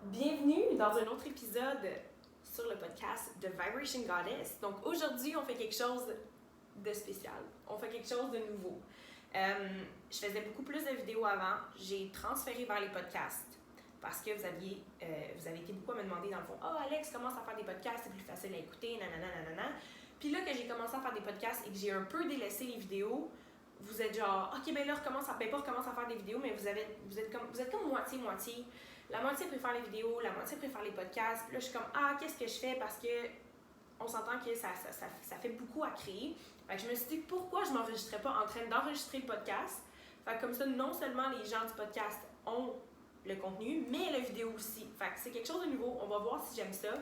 Bienvenue dans un autre épisode sur le podcast de Vibration Goddess. Donc aujourd'hui, on fait quelque chose de spécial. On fait quelque chose de nouveau. Je faisais beaucoup plus de vidéos avant. J'ai transféré vers les podcasts parce que vous avez été beaucoup à me demander dans le fond « Oh Alex, commence à faire des podcasts, c'est plus facile à écouter, nanana, nanana. » Puis là que j'ai commencé à faire des podcasts et que j'ai un peu délaissé les vidéos, vous êtes genre, ok, ben là, recommence à faire des vidéos, mais vous êtes comme moitié-moitié. La moitié préfère les vidéos, la moitié préfère les podcasts. Puis là, je suis comme, qu'est-ce que je fais? Parce que on s'entend que ça fait beaucoup à créer. Fait que je me suis dit, pourquoi je m'enregistrais pas en train d'enregistrer le podcast? Fait que comme ça, non seulement les gens du podcast ont le contenu, mais la vidéo aussi. Fait que c'est quelque chose de nouveau. On va voir si j'aime ça.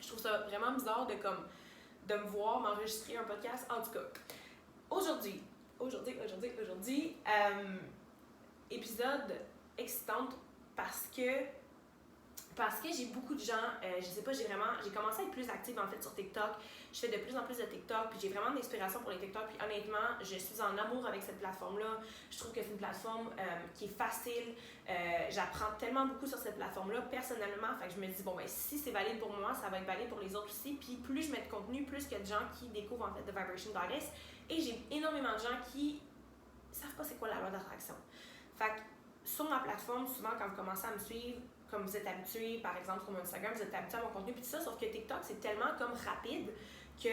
Je trouve ça vraiment bizarre de me voir m'enregistrer un podcast. En tout cas, aujourd'hui, épisode excitante parce que j'ai beaucoup de gens, j'ai commencé à être plus active en fait sur TikTok. Je fais de plus en plus de TikTok, puis j'ai vraiment de l'inspiration pour les TikTok. Puis honnêtement, je suis en amour avec cette plateforme-là. Je trouve que c'est une plateforme qui est facile. J'apprends tellement beaucoup sur cette plateforme-là personnellement. Fait que je me dis, bon, ben si c'est valide pour moi, ça va être valide pour les autres aussi. Puis plus je mets de contenu, plus qu'il y a de gens qui découvrent en fait The Vibration Goddess. Et j'ai énormément de gens qui savent pas c'est quoi la loi d'attraction. Fait que sur ma plateforme, souvent quand vous commencez à me suivre, comme vous êtes habitué, par exemple sur mon Instagram, vous êtes habitué à mon contenu, puis tout ça, sauf que TikTok, c'est tellement comme rapide que,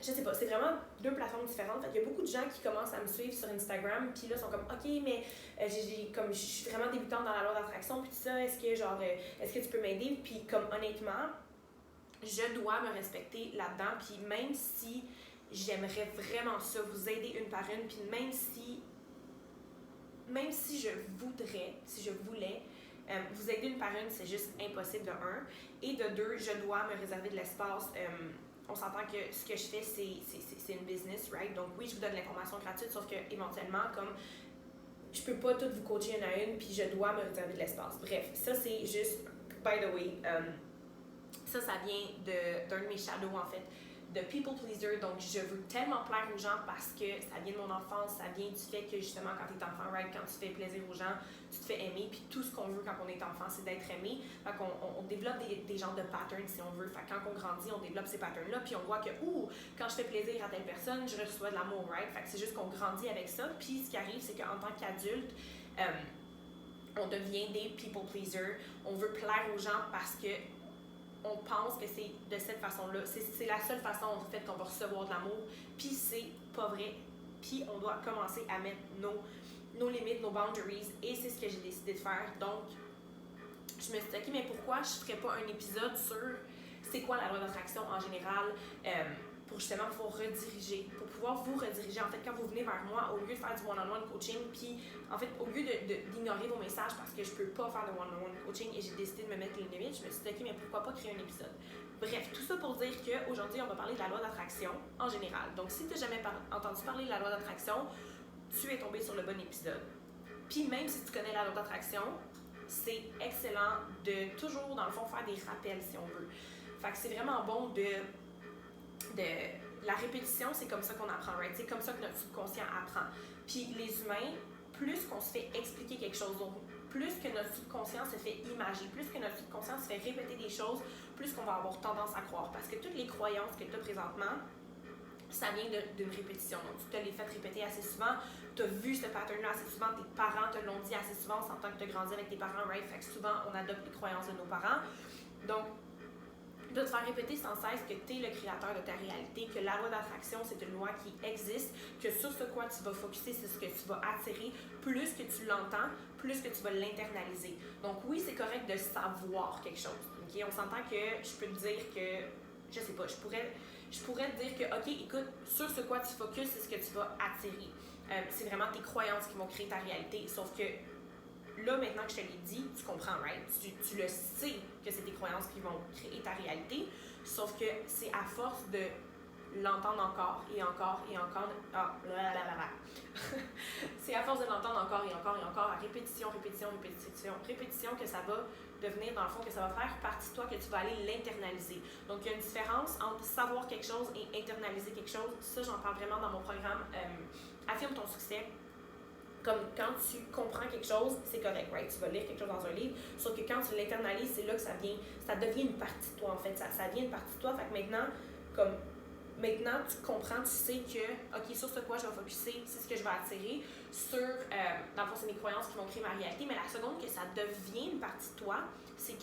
je sais pas, c'est vraiment deux plateformes différentes. Fait qu'il y a beaucoup de gens qui commencent à me suivre sur Instagram, puis là, sont comme, ok, mais je suis vraiment débutante dans la loi d'attraction, puis tout ça, est-ce que tu peux m'aider? Puis comme honnêtement, je dois me respecter là-dedans, puis même si j'aimerais vraiment ça, vous aider une par une, puis même si je voulais, vous aider une par une, c'est juste impossible de un. Et de deux, je dois me réserver de l'espace. On s'entend que ce que je fais, c'est une business, right? Donc oui, je vous donne l'information gratuite, sauf que éventuellement, comme je peux pas tout vous coacher une à une, puis je dois me réserver de l'espace. Bref, ça c'est juste, by the way, ça vient d'un de mes shadows en fait, de people pleaser. Donc je veux tellement plaire aux gens parce que ça vient de mon enfance, ça vient du fait que justement quand tu es enfant, right, quand tu fais plaisir aux gens, tu te fais aimer, puis tout ce qu'on veut quand on est enfant, c'est d'être aimé. Fait qu'on on développe des genres de patterns si on veut. Fait que quand on grandit, on développe ces patterns-là, puis on voit que quand je fais plaisir à telle personne, je reçois de l'amour, right? Fait que c'est juste qu'on grandit avec ça. Puis ce qui arrive, c'est qu'en tant qu'adulte, on devient des people pleasers. On veut plaire aux gens parce que on pense que c'est de cette façon-là. C'est la seule façon, en fait, qu'on va recevoir de l'amour. Puis c'est pas vrai. Puis on doit commencer à mettre nos limites, nos boundaries. Et c'est ce que j'ai décidé de faire. Donc, je me suis dit, ok, mais pourquoi je ferais pas un épisode sur c'est quoi la loi d'attraction en général, pour justement pouvoir vous rediriger. En fait, quand vous venez vers moi, au lieu de faire du one-on-one coaching, puis en fait, au lieu d'ignorer vos messages parce que je peux pas faire de one-on-one coaching et j'ai décidé de me mettre les limites, je me suis dit, ok, mais pourquoi pas créer un épisode? Bref, tout ça pour dire qu'aujourd'hui, on va parler de la loi d'attraction en général. Donc, si tu n'as jamais entendu parler de la loi d'attraction, tu es tombé sur le bon épisode. Puis même si tu connais la loi d'attraction, c'est excellent de toujours, dans le fond, faire des rappels si on veut. Fait que c'est vraiment bon de la répétition, c'est comme ça qu'on apprend, right? C'est comme ça que notre subconscient apprend. Puis les humains, plus qu'on se fait expliquer quelque chose, donc plus que notre subconscient se fait imager, plus que notre subconscient se fait répéter des choses, plus qu'on va avoir tendance à croire. Parce que toutes les croyances que tu as présentement, ça vient d'une répétition. Donc, tu te les fait répéter assez souvent, tu as vu ce pattern-là assez souvent, tes parents te l'ont dit assez souvent, on s'entend que tu as grandi avec tes parents, right? Fait que souvent, on adopte les croyances de nos parents. Donc, de te faire répéter sans cesse que tu es le créateur de ta réalité, que la loi d'attraction, c'est une loi qui existe, que sur ce quoi tu vas focusser, c'est ce que tu vas attirer. Plus que tu l'entends, plus que tu vas l'internaliser. Donc oui, c'est correct de savoir quelque chose. Okay? On s'entend que je peux te dire que, je sais pas, je pourrais te dire que, ok, écoute, sur ce quoi tu focuses, c'est ce que tu vas attirer. C'est vraiment tes croyances qui vont créer ta réalité, sauf que là, maintenant que je te l'ai dit, tu comprends, right? Tu le sais que c'est tes croyances qui vont créer ta réalité, sauf que c'est à force de l'entendre encore et encore et encore. C'est à force de l'entendre encore et encore et encore, à répétition que ça va devenir, dans le fond, que ça va faire partie de toi, que tu vas aller l'internaliser. Donc, il y a une différence entre savoir quelque chose et internaliser quelque chose. Ça, j'en parle vraiment dans mon programme Affirme ton succès. Comme quand tu comprends quelque chose, c'est correct, right? Tu vas lire quelque chose dans un livre, sauf que quand tu l'internalises, c'est là que ça devient une partie de toi, en fait. Ça devient une partie de toi, fait que maintenant, tu comprends, tu sais que, OK, sur ce quoi je vais focuser, c'est ce que je vais attirer. Dans le fond, c'est mes croyances qui vont créer ma réalité, mais la seconde que ça devient une partie de toi, c'est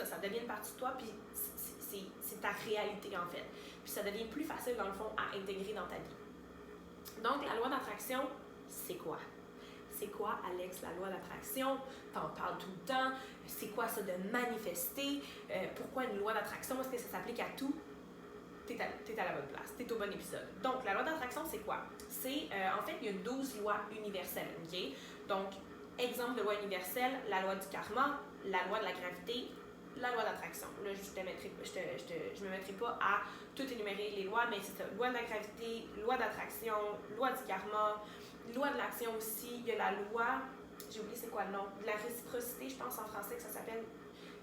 ça devient une partie de toi, puis c'est ta réalité, en fait. Puis ça devient plus facile, dans le fond, à intégrer dans ta vie. Donc, la loi d'attraction, c'est quoi? C'est quoi, Alex, la loi d'attraction? T'en parles tout le temps. C'est quoi ça de manifester? Pourquoi une loi d'attraction? Est-ce que ça s'applique à tout? T'es à la bonne place, t'es au bon épisode. Donc, la loi d'attraction, c'est quoi? En fait, il y a 12 lois universelles, OK? Donc, exemple de loi universelle, la loi du karma, la loi de la gravité, la loi d'attraction. Là, je me mettrai pas à tout énumérer les lois, mais c'est ça. Loi de la gravité, loi d'attraction, loi du karma, loi de l'action aussi. Il y a la loi, j'ai oublié c'est quoi le nom, de la réciprocité, je pense en français que ça s'appelle.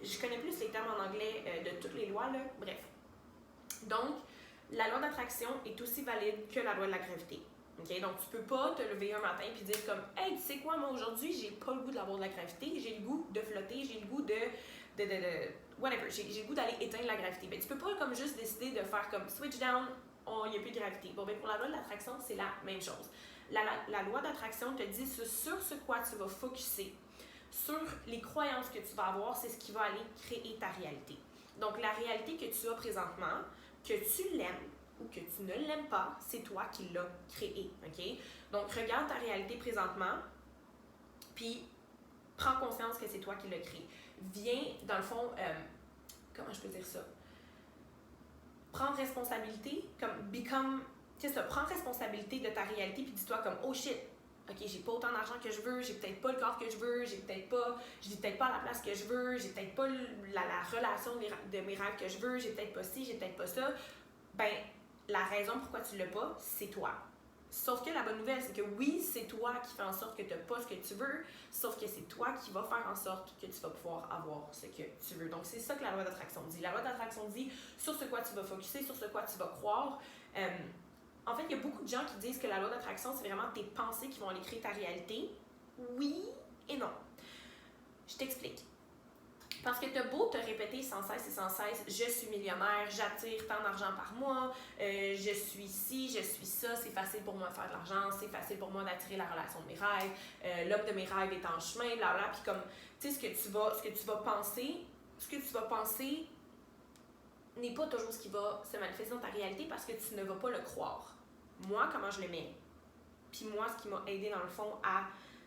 Je connais plus les termes en anglais de toutes les lois, là. Bref. Donc, la loi d'attraction est aussi valide que la loi de la gravité. Okay? Donc, tu peux pas te lever un matin et dire comme « Hey, tu sais quoi, moi aujourd'hui, j'ai pas le goût de la loi de la gravité, j'ai le goût de flotter, j'ai le goût de whatever, j'ai le goût d'aller éteindre la gravité. » Ben, tu peux pas comme juste décider de faire comme « Switch down, il n'y a plus de gravité. » Bon, ben pour la loi de l'attraction, c'est la même chose. La loi d'attraction te dit sur ce quoi tu vas focuser, sur les croyances que tu vas avoir, c'est ce qui va aller créer ta réalité. Donc, la réalité que tu as présentement, que tu l'aimes ou que tu ne l'aimes pas, c'est toi qui l'as créée, OK? Donc, regarde ta réalité présentement, puis prends conscience que c'est toi qui l'as créée. Viens, dans le fond, comment je peux dire ça? Prendre responsabilité, prends responsabilité de ta réalité, puis dis-toi comme, oh shit, OK, j'ai pas autant d'argent que je veux, j'ai peut-être pas le corps que je veux, je vis peut-être pas à la place que je veux, j'ai peut-être pas la relation de mes rêves que je veux, j'ai peut-être pas ci, j'ai peut-être pas ça. Ben, la raison pourquoi tu l'as pas, c'est toi. Sauf que la bonne nouvelle, c'est que oui, c'est toi qui fais en sorte que tu n'as pas ce que tu veux, sauf que c'est toi qui vas faire en sorte que tu vas pouvoir avoir ce que tu veux. Donc, c'est ça que la loi d'attraction dit. La loi d'attraction dit sur ce quoi tu vas focuser, sur ce quoi tu vas croire. En fait, il y a beaucoup de gens qui disent que la loi d'attraction, c'est vraiment tes pensées qui vont aller créer ta réalité. Oui et non. Je t'explique. Parce que tu as beau te répéter sans cesse et sans cesse, je suis millionnaire, j'attire tant d'argent par mois, je suis ci, je suis ça, c'est facile pour moi de faire de l'argent, c'est facile pour moi d'attirer la relation de mes rêves, l'homme de mes rêves est en chemin, blablabla. Puis comme, tu sais, ce que tu vas penser n'est pas toujours ce qui va se manifester dans ta réalité parce que tu ne vas pas le croire. Moi, comment je le mets? Puis moi, ce qui m'a aidé dans le fond à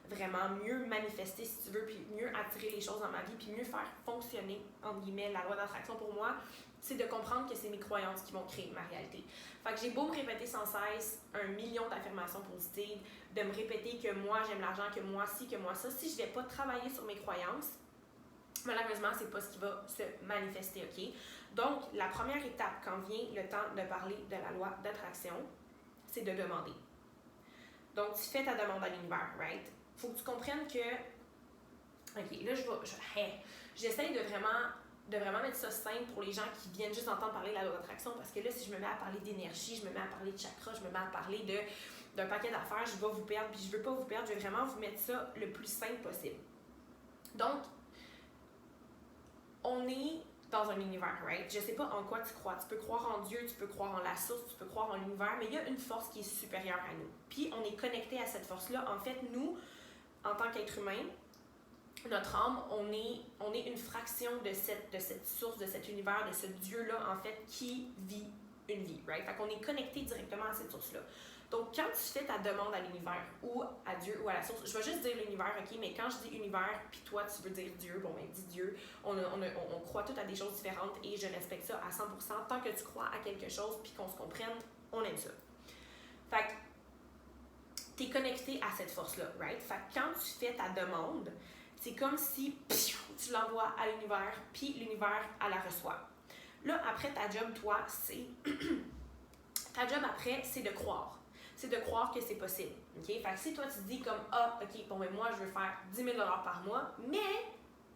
vraiment mieux manifester, si tu veux, puis mieux attirer les choses dans ma vie, puis mieux faire fonctionner, entre guillemets, la loi d'attraction pour moi, c'est de comprendre que c'est mes croyances qui vont créer ma réalité. Fait que j'ai beau me répéter sans cesse 1 million d'affirmations positives, de me répéter que moi, j'aime l'argent, que moi, ci, que moi, ça. Si je vais pas travailler sur mes croyances, malheureusement, c'est pas ce qui va se manifester, OK? Donc, la première étape, quand vient le temps de parler de la loi d'attraction, c'est de demander. Donc, tu fais ta demande à l'univers, right? Faut que tu comprennes que, OK, là, j'essaie de vraiment mettre ça simple pour les gens qui viennent juste entendre parler de la loi d'attraction, parce que là, si je me mets à parler d'énergie, je me mets à parler de chakra, je me mets à parler d'un paquet d'affaires, je vais vous perdre, puis je veux pas vous perdre, je vais vraiment vous mettre ça le plus simple possible. Donc, on est dans un univers, right? Je sais pas en quoi tu crois. Tu peux croire en Dieu, tu peux croire en la source, tu peux croire en l'univers, mais il y a une force qui est supérieure à nous. Puis, on est connecté à cette force-là. En fait, nous, en tant qu'être humain, notre âme, on est une fraction de cette source, de cet univers, de ce Dieu-là, en fait, qui vit une vie, right? Fait qu'on est connecté directement à cette source-là. Donc, quand tu fais ta demande à l'univers ou à Dieu ou à la source, je vais juste dire l'univers, OK, mais quand je dis univers, puis toi, tu veux dire Dieu, bon, ben, dis Dieu. On croit tous à des choses différentes et je respecte ça à 100%. Tant que tu crois à quelque chose puis qu'on se comprenne, on aime ça. Fait que, t'es connecté à cette force-là, right? Fait que quand tu fais ta demande, c'est comme si tu l'envoies à l'univers, puis l'univers, elle la reçoit. Là, après, ta job, toi, c'est... ta job, après, c'est de croire. C'est de croire que c'est possible, OK? Fait que si toi, tu te dis comme, OK, bon, ben moi, je veux faire 10 000 $ par mois, mais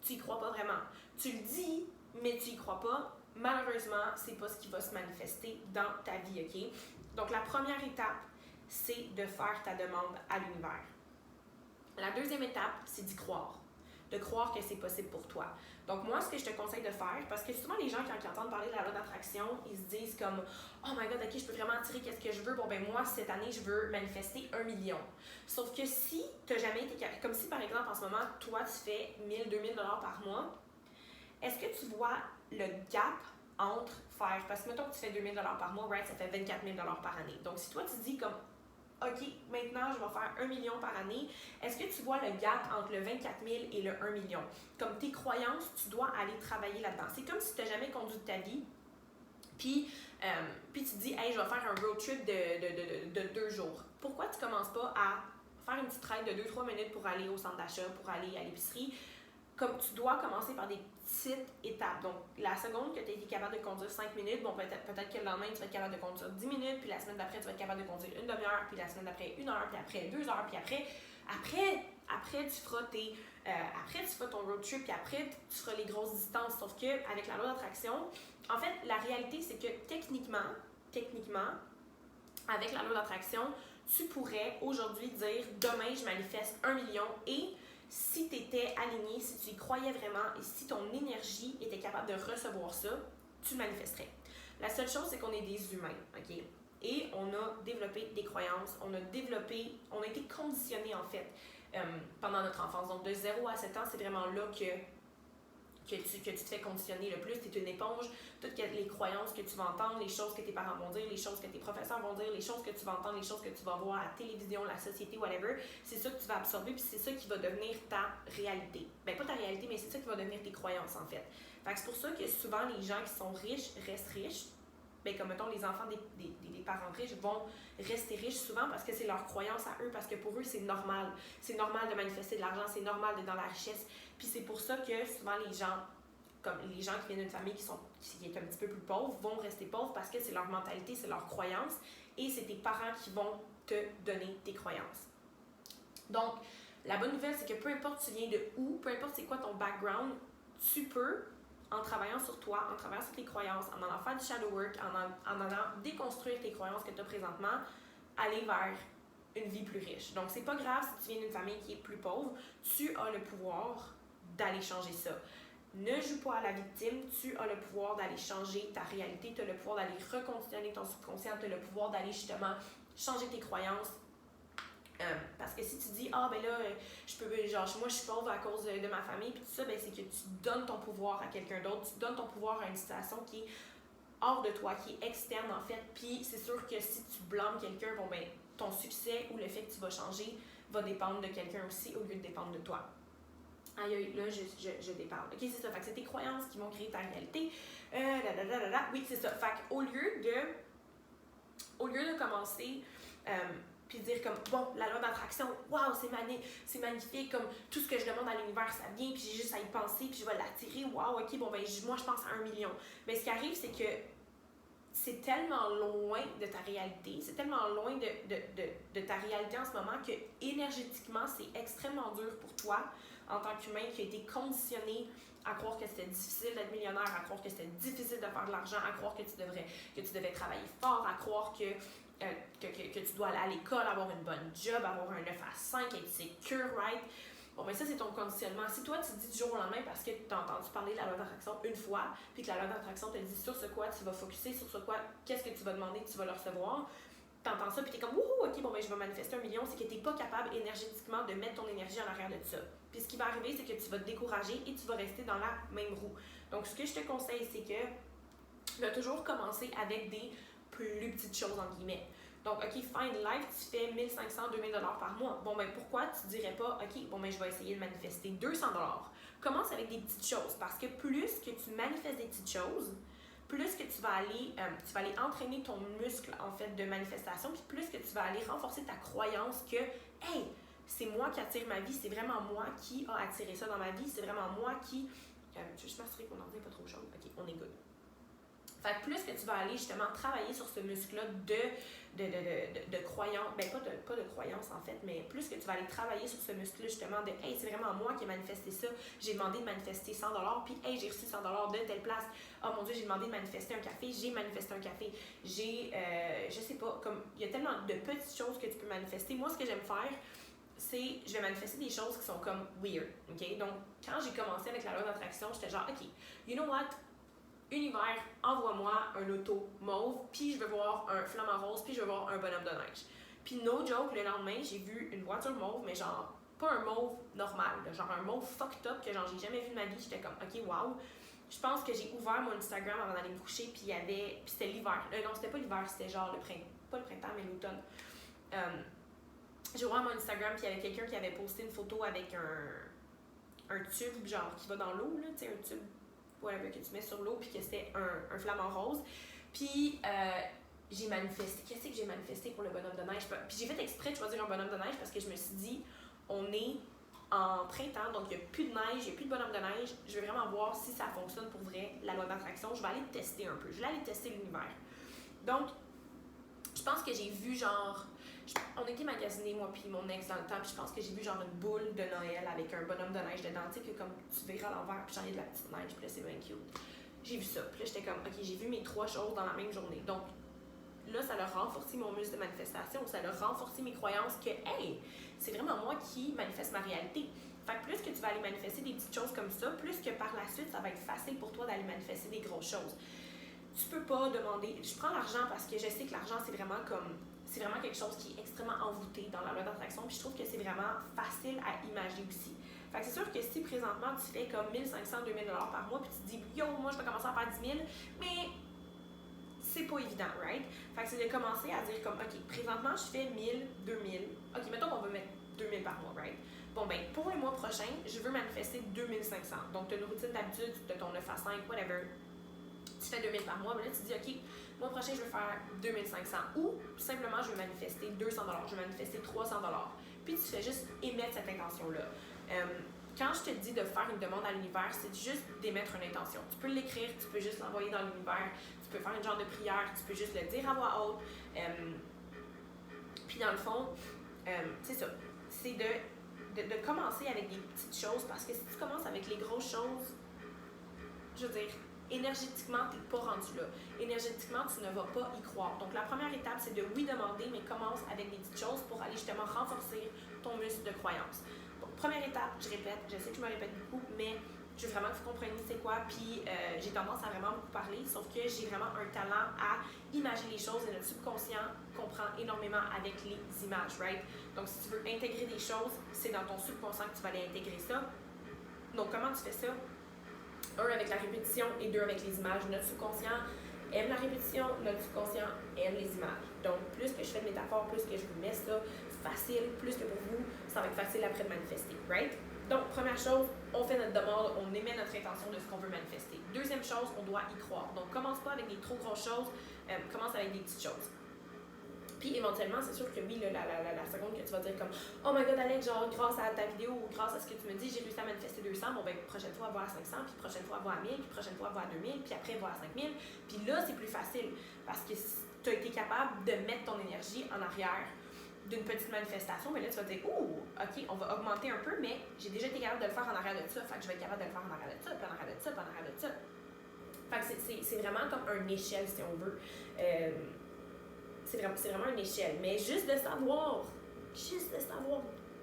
tu y crois pas vraiment. Tu le dis, mais tu y crois pas, malheureusement, c'est pas ce qui va se manifester dans ta vie, OK? Donc, la première étape, c'est de faire ta demande à l'univers. La deuxième étape, c'est d'y croire. De croire que c'est possible pour toi. Donc moi, ce que je te conseille de faire, parce que souvent les gens, quand ils entendent parler de la loi d'attraction, ils se disent comme « Oh my God, ok, je peux vraiment attirer qu'est-ce que je veux. Bon ben moi, cette année, je veux manifester 1 million. » Sauf que si tu n'as jamais été capable, comme si par exemple en ce moment, toi, tu fais 1000, 2000 $ par mois, est-ce que tu vois le gap entre faire, parce que mettons que tu fais 2000 $ par mois, right, ça fait 24 000 $ par année. Donc si toi tu dis comme OK, maintenant je vais faire 1 million par année, est-ce que tu vois le gap entre le 24 000 et le 1 million? Comme tes croyances, tu dois aller travailler là-dedans. C'est comme si tu n'as jamais conduit de ta vie, puis tu te dis, hey, je vais faire un road trip de 2 jours. Pourquoi tu ne commences pas à faire une petite ride de 2-3 minutes pour aller au centre d'achat, pour aller à l'épicerie? Comme tu dois commencer par des petites étapes. Donc, la seconde que tu as été capable de conduire 5 minutes, bon, peut-être que le lendemain, tu vas être capable de conduire 10 minutes, puis la semaine d'après, tu vas être capable de conduire une demi-heure, puis la semaine d'après, 1 heure, puis après 2 heures, puis après tu feras ton road trip, puis après, tu feras les grosses distances. Sauf que avec la loi d'attraction, en fait, la réalité, c'est que techniquement, avec la loi d'attraction, tu pourrais aujourd'hui dire, demain, je manifeste 1 million et si tu étais aligné, si tu y croyais vraiment et si ton énergie était capable de recevoir ça, tu le manifesterais. La seule chose, c'est qu'on est des humains, OK? Et on a développé des croyances, on a été conditionnés en fait pendant notre enfance. Donc de 0 à 7 ans, c'est vraiment là que tu te fais conditionner le plus. Tu es une éponge. Toutes les croyances que tu vas entendre, les choses que tes parents vont dire, les choses que tes professeurs vont dire, les choses que tu vas entendre, les choses que tu vas voir à la télévision, la société, whatever, c'est ça que tu vas absorber, puis c'est ça qui va devenir ta réalité. Ben pas ta réalité, mais c'est ça qui va devenir tes croyances, en fait. Fait que c'est pour ça que souvent, les gens qui sont riches restent riches. Ben, comme mettons, les enfants des parents riches vont rester riches souvent parce que c'est leur croyance à eux, parce que pour eux, c'est normal. C'est normal de manifester de l'argent, c'est normal d'être dans la richesse. Puis c'est pour ça que souvent les gens, comme les gens qui viennent d'une famille qui est un petit peu plus pauvre, vont rester pauvres parce que c'est leur mentalité, c'est leur croyance et c'est tes parents qui vont te donner tes croyances. Donc, la bonne nouvelle, c'est que peu importe tu viens de où, peu importe c'est quoi ton background, tu peux, en travaillant sur toi, en travaillant sur tes croyances, en allant faire du shadow work, en allant déconstruire tes croyances que tu as présentement, aller vers une vie plus riche. Donc, c'est pas grave si tu viens d'une famille qui est plus pauvre, tu as le pouvoir d'aller changer ça. Ne joue pas à la victime, tu as le pouvoir d'aller changer ta réalité, tu as le pouvoir d'aller reconditionner ton subconscient, tu as le pouvoir d'aller justement changer tes croyances. Parce que si tu dis, ah ben là, moi je suis pauvre à cause de ma famille, puis tout ça, ben c'est que tu donnes ton pouvoir à quelqu'un d'autre, tu donnes ton pouvoir à une situation qui est hors de toi, qui est externe en fait, puis c'est sûr que si tu blâmes quelqu'un, bon ben ton succès ou le fait que tu vas changer va dépendre de quelqu'un aussi au lieu de dépendre de toi. Aïe, là, je déparle. OK, c'est ça. Fait que c'est tes croyances qui vont créer ta réalité. Oui, c'est ça. Fait qu'au lieu de commencer puis dire comme, bon, la loi d'attraction, waouh, c'est magnifique, comme tout ce que je demande à l'univers, ça vient, puis j'ai juste à y penser, puis je vais l'attirer, waouh, OK, bon, ben, moi, je pense à 1 million. Mais ce qui arrive, c'est que c'est tellement loin de ta réalité, c'est tellement loin de ta réalité en ce moment que énergétiquement, c'est extrêmement dur pour toi en tant qu'humain qui a été conditionné à croire que c'était difficile d'être millionnaire, à croire que c'était difficile de faire de l'argent, à croire que tu devais travailler fort, à croire que tu dois aller à l'école, avoir une bonne job, avoir un 9 à 5, être secure, right? Bon, ben ça, c'est ton conditionnement. Si toi, tu te dis du jour au lendemain parce que tu as entendu parler de la loi d'attraction une fois, puis que la loi d'attraction te dit sur ce quoi tu vas focuser, sur ce quoi, qu'est-ce que tu vas demander, tu vas le recevoir, t'entends ça, puis t'es comme, wouhou, ok, bon, ben je vais manifester 1 million, c'est que t'es pas capable énergétiquement de mettre ton énergie en arrière de ça. Puis ce qui va arriver, c'est que tu vas te décourager et tu vas rester dans la même roue. Donc, ce que je te conseille, c'est que tu vas toujours commencer avec des plus petites choses, entre guillemets. Donc, OK, fine, life, tu fais 1500, 2000 $ par mois. Bon, ben pourquoi tu dirais pas, OK, bon, ben je vais essayer de manifester 200 $. Commence avec des petites choses parce que plus que tu manifestes des petites choses, plus que tu vas aller entraîner ton muscle, en fait, de manifestation, puis plus que tu vas aller renforcer ta croyance que, hey, c'est moi qui attire ma vie, c'est vraiment moi qui a attiré ça dans ma vie, c'est vraiment moi qui... je vais juste m'assurer qu'on n'en est pas trop chaud. OK, on est good. Fait que plus que tu vas aller justement travailler sur ce muscle-là de croyance, ben pas de croyance en fait, mais plus que tu vas aller travailler sur ce muscle-là justement de hey, c'est vraiment moi qui ai manifesté ça, j'ai demandé de manifester 100 $, puis hey, j'ai reçu 100 $ de telle place, oh mon Dieu, j'ai demandé de manifester un café, j'ai manifesté un café, je sais pas, comme il y a tellement de petites choses que tu peux manifester. Moi, ce que j'aime faire, je vais manifester des choses qui sont comme weird, ok? Donc, quand j'ai commencé avec la loi d'attraction, j'étais genre, ok, you know what? Univers, envoie-moi un auto mauve, puis je veux voir un flamant rose, puis je veux voir un bonhomme de neige. Puis no joke, le lendemain, j'ai vu une voiture mauve, mais genre, pas un mauve normal, là, genre un mauve fucked up que genre j'ai jamais vu de ma vie. J'étais comme, ok, wow. Je pense que j'ai ouvert mon Instagram avant d'aller me coucher, puis il y avait, puis c'était l'hiver. Non, c'était pas l'hiver, c'était genre le printemps, pas le printemps, mais l'automne. J'ai ouvert mon Instagram, puis il y avait quelqu'un qui avait posté une photo avec un tube, genre, qui va dans l'eau, là, tu sais, un tube, whatever, que tu mets sur l'eau, puis que c'était un flamant rose. Puis, j'ai manifesté. Qu'est-ce que j'ai manifesté pour le bonhomme de neige? Puis j'ai fait exprès de choisir un bonhomme de neige parce que je me suis dit, on est en printemps, donc il n'y a plus de neige, il n'y a plus de bonhomme de neige. Je veux vraiment voir si ça fonctionne pour vrai, la loi d'attraction. Je vais aller tester un peu. Je vais aller tester l'univers. Donc, je pense que j'ai vu genre... On était magasiner, moi puis mon ex dans le temps, puis je pense que j'ai vu genre une boule de Noël avec un bonhomme de neige dedans, tu sais, que comme tu verras à l'envers, puis j'en ai de la petite neige, puis là, c'est bien cute. J'ai vu ça, puis là, j'étais comme, ok, j'ai vu mes 3 choses dans la même journée. Donc, là, ça a renforcé mon muscle de manifestation, ça a renforcé mes croyances que, hey, c'est vraiment moi qui manifeste ma réalité. Fait que plus que tu vas aller manifester des petites choses comme ça, plus que par la suite, ça va être facile pour toi d'aller manifester des grosses choses. Tu peux pas demander, je prends l'argent parce que je sais que l'argent, c'est vraiment quelque chose qui est extrêmement envoûté dans la loi d'attraction, puis je trouve que c'est vraiment facile à imaginer aussi. Fait que c'est sûr que si présentement tu fais comme 1500, 2000 $ par mois, puis tu te dis, yo, moi je vais commencer à faire 10 000, mais c'est pas évident, right? Fait que c'est de commencer à dire comme, ok, présentement je fais 1000, 2000, ok, mettons qu'on va mettre 2000 par mois, right? Bon ben, pour le mois prochain, je veux manifester 2500. Donc tu as une routine d'habitude de ton 9 à 5, whatever. Tu fais 2000 par mois, mais là tu te dis, ok, le mois prochain je veux faire 2500. Ou tout simplement je veux manifester 200 $, je veux manifester 300 $. Puis tu fais juste émettre cette intention-là. Quand je te dis de faire une demande à l'univers, c'est juste d'émettre une intention. Tu peux l'écrire, tu peux juste l'envoyer dans l'univers, tu peux faire une genre de prière, tu peux juste le dire à voix haute. Puis dans le fond, c'est ça. C'est de commencer avec des petites choses, parce que si tu commences avec les grosses choses, je veux dire, énergétiquement, tu n'es pas rendu là. Énergétiquement, tu ne vas pas y croire. Donc, la première étape, c'est de oui demander, mais commence avec des petites choses pour aller justement renforcer ton muscle de croyance. Donc, première étape, je répète, je sais que je me répète beaucoup, mais je veux vraiment que vous compreniez c'est quoi. Puis, j'ai tendance à vraiment beaucoup parler, sauf que j'ai vraiment un talent à imaginer les choses et notre subconscient comprend énormément avec les images, right? Donc, si tu veux intégrer des choses, c'est dans ton subconscient que tu vas aller intégrer ça. Donc, comment tu fais ça? 1 avec la répétition et 2 avec les images. Notre subconscient aime la répétition, notre subconscient aime les images. Donc, plus que je fais de métaphores, plus que je vous mets ça facile, plus que pour vous, ça va être facile après de manifester, right? Donc, première chose, on fait notre demande, on émet notre intention de ce qu'on veut manifester. Deuxième chose, on doit y croire. Donc, commence pas avec des trop grosses choses, commence avec des petites choses. Puis éventuellement, c'est sûr que oui, la seconde que tu vas dire comme oh my god Alex, genre grâce à ta vidéo ou grâce à ce que tu me dis, j'ai réussi à manifester 200, bon ben prochaine fois va à 500, puis prochaine fois va à 1000, puis prochaine fois va à 2000, puis après va à 5000. Puis là, c'est plus facile parce que tu as été capable de mettre ton énergie en arrière d'une petite manifestation, mais là tu vas dire oh, ok, on va augmenter un peu, mais j'ai déjà été capable de le faire en arrière de ça, fait que je vais être capable de le faire en arrière de ça, puis en arrière de ça, puis en arrière de ça. Fait que c'est vraiment comme une échelle si on veut. C'est vraiment une échelle. Mais juste de savoir,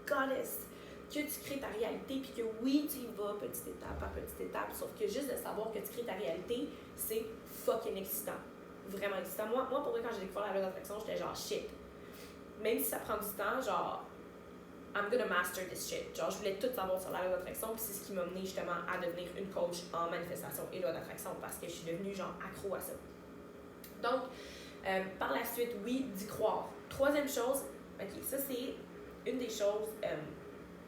goddess, que tu crées ta réalité, puis que oui, tu y vas petite étape par petite étape, sauf que juste de savoir que tu crées ta réalité, c'est fucking excitant. Vraiment excitant. Moi pour vrai, quand j'ai découvert la loi d'attraction, j'étais genre shit. Même si ça prend du temps, genre, I'm gonna master this shit. Genre, je voulais tout savoir sur la loi d'attraction, puis c'est ce qui m'a mené justement à devenir une coach en manifestation et loi d'attraction, parce que je suis devenue genre accro à ça. Donc, par la suite, oui, d'y croire. Troisième chose, ok, ça c'est une des choses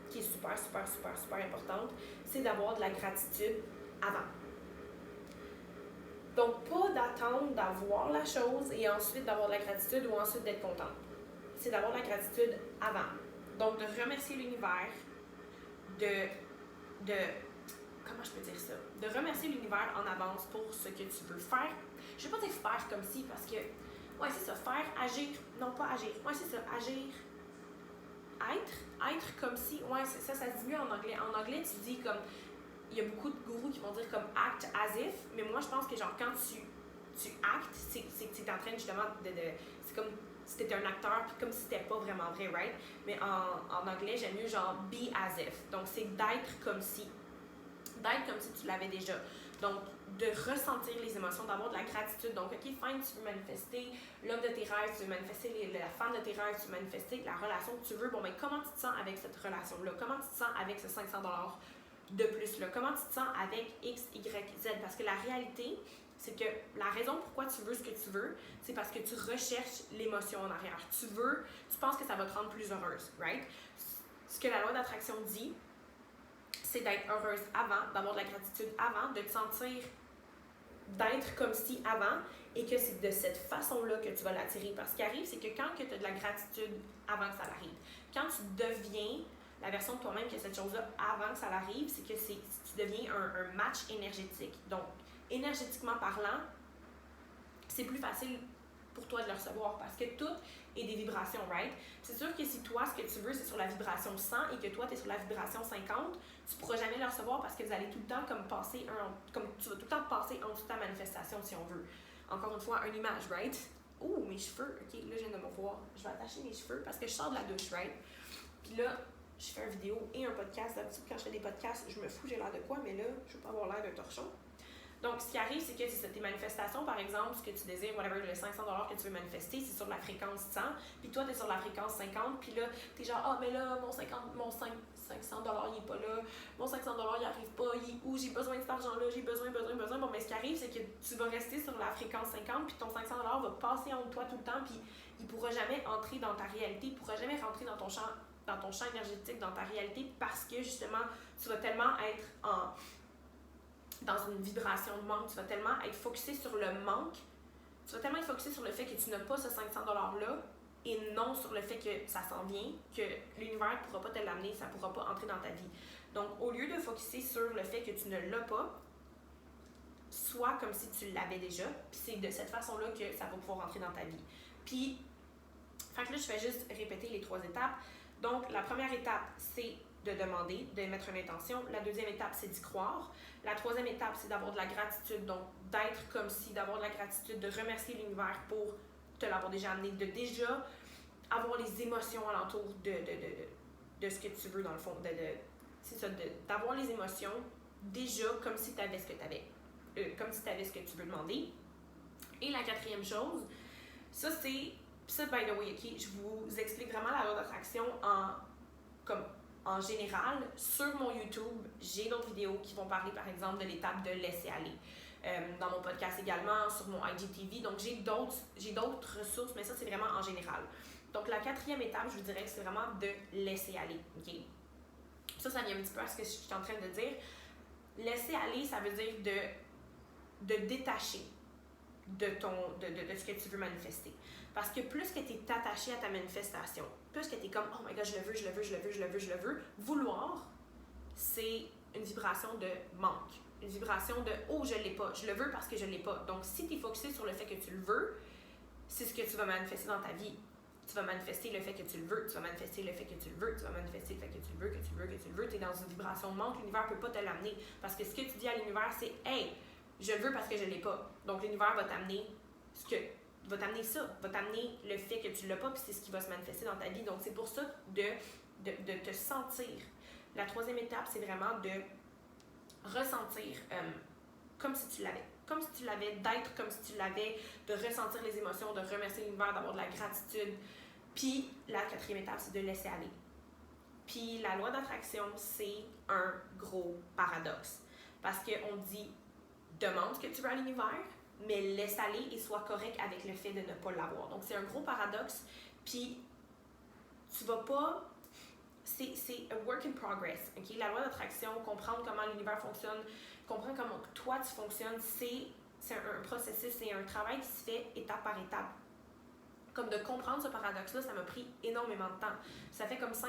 qui est super importante, c'est d'avoir de la gratitude avant. Donc, pas d'attendre d'avoir la chose et ensuite d'avoir de la gratitude ou ensuite d'être contente. C'est d'avoir de la gratitude avant. Donc, de remercier l'univers, comment je peux dire ça? De remercier l'univers en avance pour ce que tu veux faire. Je vais pas dire faire comme si, parce que, ouais, c'est ça, faire, agir, non pas agir. Ouais, c'est ça, agir, être comme si, ouais, ça se dit mieux en anglais. En anglais, tu dis comme, il y a beaucoup de gourous qui vont dire comme act as if, mais moi, je pense que genre, quand tu actes, c'est que tu es en train justement c'est comme si t'étais un acteur, puis comme si c'était pas vraiment vrai, right? Mais en anglais, j'aime mieux genre be as if. Donc, c'est d'être comme si. D'être comme si tu l'avais déjà. Donc, de ressentir les émotions, d'avoir de la gratitude. Donc, OK, fine, tu veux manifester l'homme de tes rêves, tu veux manifester la femme de tes rêves, tu veux manifester la relation que tu veux. Bon, mais comment tu te sens avec cette relation-là? Comment tu te sens avec ce 500$ de plus-là? Comment tu te sens avec X, Y, Z? Parce que la réalité, c'est que la raison pourquoi tu veux ce que tu veux, c'est parce que tu recherches l'émotion en arrière. Tu penses que ça va te rendre plus heureuse, right? Ce que la loi d'attraction dit, c'est d'être heureuse avant, d'avoir de la gratitude avant, de te sentir, d'être comme si avant, et que c'est de cette façon-là que tu vas l'attirer. Parce ce qui arrive, c'est que quand tu as de la gratitude avant que ça arrive, quand tu deviens la version de toi-même qui a cette chose-là avant que ça arrive, c'est que tu deviens un match énergétique. Donc, énergétiquement parlant, c'est plus facile pour toi de le recevoir parce que tout est des vibrations, right? C'est sûr que si toi, ce que tu veux, c'est sur la vibration 100 et que toi, tu es sur la vibration 50, tu pourras jamais le recevoir parce que vous allez tout le temps comme tu vas tout le temps passer en dessous de ta manifestation si on veut. Encore une fois, une image, right? Oh, mes cheveux, ok, là, je viens de me voir. Je vais attacher mes cheveux parce que je sors de la douche, right? Puis là, je fais une vidéo et un podcast. D'habitude, quand je fais des podcasts, je me fous, j'ai l'air de quoi, mais là, je veux pas avoir l'air d'un torchon. Donc, ce qui arrive, c'est que tes manifestations, par exemple, ce que tu désires, whatever, le 500$ que tu veux manifester, c'est sur la fréquence 100, puis toi, t'es sur la fréquence 50, puis là, t'es genre, ah, mais là, mon 500$, il est pas là, mon 500$, il arrive pas, il est où, j'ai besoin de cet argent-là, j'ai besoin. Bon, mais ce qui arrive, c'est que tu vas rester sur la fréquence 50, puis ton 500$ va passer en haut de toi tout le temps, puis il pourra jamais entrer dans ta réalité, il pourra jamais rentrer dans ton champ énergétique, dans ta réalité, parce que, justement, tu vas tellement être dans une vibration de manque, tu vas tellement être focusé sur le manque, tu vas tellement être focusé sur le fait que tu n'as pas ce 500$-là et non sur le fait que ça s'en vient, que l'univers ne pourra pas te l'amener, ça ne pourra pas entrer dans ta vie. Donc, au lieu de focuser sur le fait que tu ne l'as pas, sois comme si tu l'avais déjà, puis c'est de cette façon-là que ça va pouvoir entrer dans ta vie. Puis, fait que là, je vais juste répéter les 3 étapes. Donc, la première étape, c'est de demander, de mettre une intention. La deuxième étape, c'est d'y croire. La troisième étape, c'est d'avoir de la gratitude. Donc, d'être comme si, d'avoir de la gratitude, de remercier l'univers pour te l'avoir déjà amené, de déjà avoir les émotions alentour de ce que tu veux, dans le fond. C'est ça, d'avoir les émotions déjà comme si tu avais ce que tu avais. Comme si tu avais ce que tu veux demander. Et la quatrième chose, ça, c'est... Ça, by the way, ok, je vous explique vraiment la loi d'attraction en général. Sur mon YouTube, j'ai d'autres vidéos qui vont parler, par exemple, de l'étape de laisser aller. Dans mon podcast également, sur mon IGTV. Donc, j'ai d'autres ressources, mais ça, c'est vraiment en général. Donc, la quatrième étape, je vous dirais que c'est vraiment de laisser aller. Ok? Ça vient un petit peu à ce que je suis en train de dire. Laisser aller, ça veut dire de détacher de ce que tu veux manifester. Parce que plus que tu es attaché à ta manifestation, plus que tu es comme « Oh my God, je le veux », vouloir, c'est une vibration de manque. Une vibration de « Oh, je l'ai pas, je le veux parce que je l'ai pas ». Donc, si tu es focusé sur le fait que tu le veux, c'est ce que tu vas manifester dans ta vie. Tu vas manifester le fait que tu le veux, tu vas manifester le fait que tu le veux, tu vas manifester le fait que tu le veux, tu es dans une vibration de manque, l'univers peut pas te l'amener. Parce que ce que tu dis à l'univers, c'est « Hey, je le veux parce que je l'ai pas ». Donc, l'univers va t'amener va t'amener le fait que tu l'as pas, puis c'est ce qui va se manifester dans ta vie. Donc, c'est pour ça de te sentir. La troisième étape, c'est vraiment de ressentir comme si tu l'avais. Comme si tu l'avais, d'être comme si tu l'avais, de ressentir les émotions, de remercier l'univers, d'avoir de la gratitude. Puis, la quatrième étape, c'est de laisser aller. Puis, la loi d'attraction, c'est un gros paradoxe. Parce qu'on dit, demande ce que tu veux à l'univers, mais laisse aller et sois correct avec le fait de ne pas l'avoir. Donc, c'est un gros paradoxe. Puis, tu vas pas... C'est a work in progress. Okay? La loi d'attraction, comprendre comment l'univers fonctionne, comprendre comment toi tu fonctionnes, c'est un processus, c'est un travail qui se fait étape par étape. Comme de comprendre ce paradoxe-là, ça m'a pris énormément de temps. Ça fait comme 5-6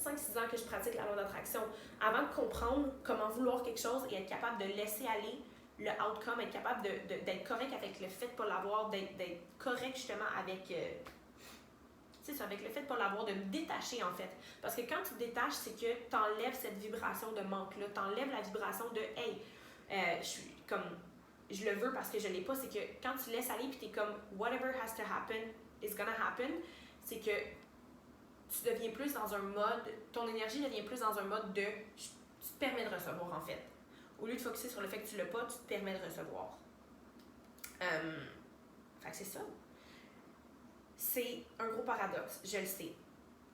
ans que je pratique la loi d'attraction. Avant de comprendre comment vouloir quelque chose et être capable de laisser aller le outcome, être capable d'être correct avec le fait de ne pas l'avoir, d'être correct justement avec, avec le fait de ne pas l'avoir, de me détacher en fait. Parce que quand tu te détaches, c'est que tu enlèves cette vibration de manque-là, tu enlèves la vibration de « Hey, je le veux parce que je ne l'ai pas », c'est que quand tu laisses aller puis tu es comme « Whatever has to happen, is gonna happen, c'est que tu deviens plus dans un mode, ton énergie devient plus dans un mode de, tu te permets de recevoir en fait. Au lieu de focusser sur le fait que tu l'as pas, tu te permets de recevoir. Fait que c'est ça. C'est un gros paradoxe, je le sais.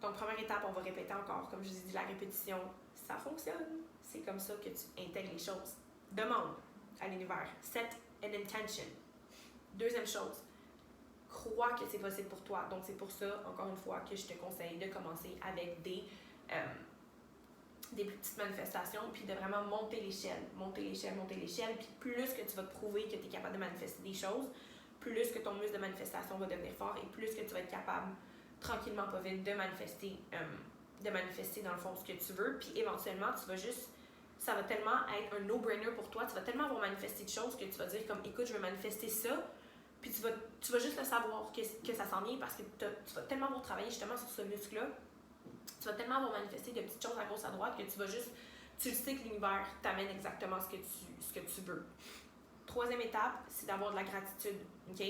Donc, première étape, on va répéter encore. Comme je vous ai dit, la répétition, ça fonctionne. C'est comme ça que tu intègres les choses. Demande à l'univers. Set an intention. Deuxième chose, crois que c'est possible pour toi. Donc, c'est pour ça, encore une fois, que je te conseille de commencer avec des plus petites manifestations, puis de vraiment monter l'échelle. Puis plus que tu vas te prouver que tu es capable de manifester des choses, plus que ton muscle de manifestation va devenir fort et plus que tu vas être capable, tranquillement, pas vite, de manifester dans le fond ce que tu veux. Puis éventuellement, tu vas juste, ça va tellement être un no-brainer pour toi, tu vas tellement avoir manifesté de choses que tu vas dire comme, écoute, je veux manifester ça, puis tu vas juste le savoir que ça s'en vient parce que tu vas tellement avoir travaillé justement sur ce muscle-là, tu vas tellement avoir manifesté de petites choses à gauche à droite que tu le sais que l'univers t'amène exactement ce que tu veux. Troisième étape, c'est d'avoir de la gratitude, ok?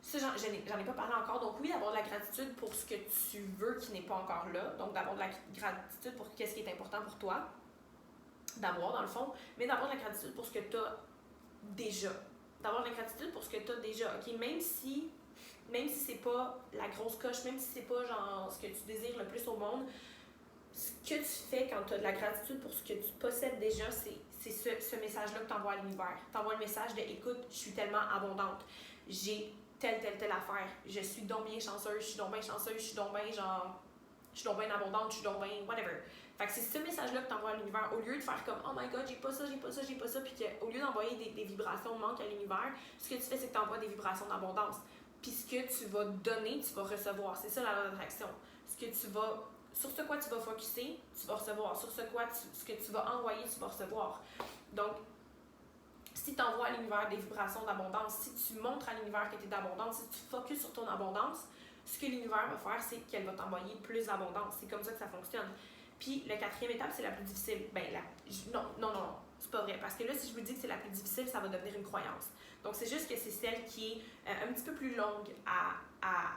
Ça, j'en ai pas parlé encore. Donc oui, d'avoir de la gratitude pour ce que tu veux qui n'est pas encore là. Donc d'avoir de la gratitude pour ce qui est important pour toi. D'avoir, dans le fond. Mais d'avoir de la gratitude pour ce que tu as déjà. D'avoir de la gratitude pour ce que tu as déjà, ok? Même si c'est pas la grosse coche, même si c'est pas genre ce que tu désires le plus au monde, ce que tu fais quand tu as de la gratitude pour ce que tu possèdes déjà, c'est ce message-là que tu envoies à l'univers. Tu envoies le message de « Écoute, je suis tellement abondante. J'ai telle affaire. Je suis donc bien chanceuse, je suis donc bien abondante, je suis donc bien whatever. » Fait que c'est ce message-là que tu envoies à l'univers. Au lieu de faire comme « Oh my God, j'ai pas ça, », puis au lieu d'envoyer des vibrations de manque à l'univers, ce que tu fais, c'est que tu envoies des vibrations d'abondance. Puis ce que tu vas donner, tu vas recevoir. C'est ça la loi d'attraction. Sur ce quoi tu vas focusser, tu vas recevoir. Sur ce que tu vas envoyer, tu vas recevoir. Donc, si tu envoies à l'univers des vibrations d'abondance, si tu montres à l'univers que tu es d'abondance, si tu focuses sur ton abondance, ce que l'univers va faire, c'est qu'elle va t'envoyer plus d'abondance. C'est comme ça que ça fonctionne. Puis, la quatrième étape, c'est la plus difficile. Non, c'est pas vrai. Parce que là, si je vous dis que c'est la plus difficile, ça va devenir une croyance. Donc, c'est juste que c'est celle qui est un petit peu plus longue à